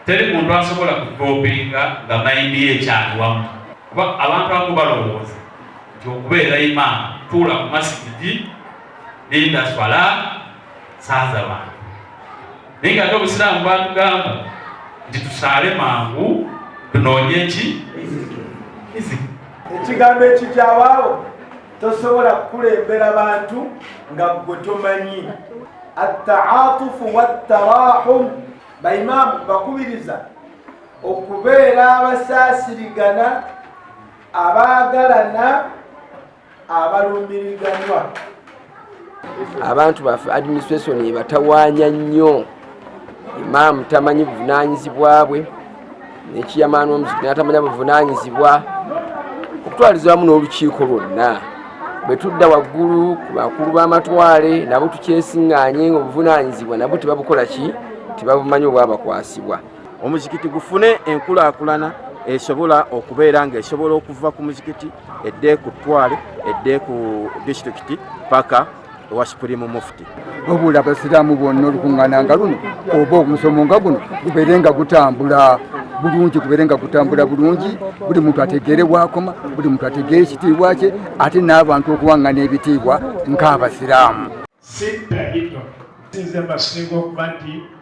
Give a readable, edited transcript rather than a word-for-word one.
teri muntu asobola kuvopinga nga mayindi yekyaliwamu kuba abantu abamu balowooza nti okubeera imaama tuula ku masikiti linda swala saaza bantu naye nga ate obusiraamu batugamba nti tusaale mangu tunoonye ki ekigambo ekikyawaawo tosobola kukulembera bantu nga gwe tomanyi attaatufu wattarahum baimaamu bakubiriza okubeera abasaasirigana abaagalana abalumbiriganwa. Abantu baffe administration batawaanya nnyo, imaamu tamanyi buvunaanyizibwa bwe n'ekiyamaani w'omuzikiti n'atamanya buvunaanyizibwa okutwaliza wamu n'olukiiko lwonna. Bwe tudda waggulu ku bakulu b'amatwale nabo tukyesiŋŋaanye ng'obuvunaanyizibwa nabo tebabukola ki, tebabumanyi obwabakwasibwa. Omuzikiti gufune enkulaakulana esobola okubeera nga esobola okuva ku muzikiti edde ku ttwale edde ku disitulikiti paka ewa Supreme Mufti. Wabula abasiraamu bonna olukuŋŋaana nga luno oba omusomo nga guno gubeere nga gutambula bulungi, gubeere nga gutambula bulungi, buli muntu ategeere bw'akoma, buli muntu ategeere ekitiibwa kye, ate n'abantu okuwaŋŋana ebitiibwa ng'abasiraamu. Sinza mbasiga okuba nti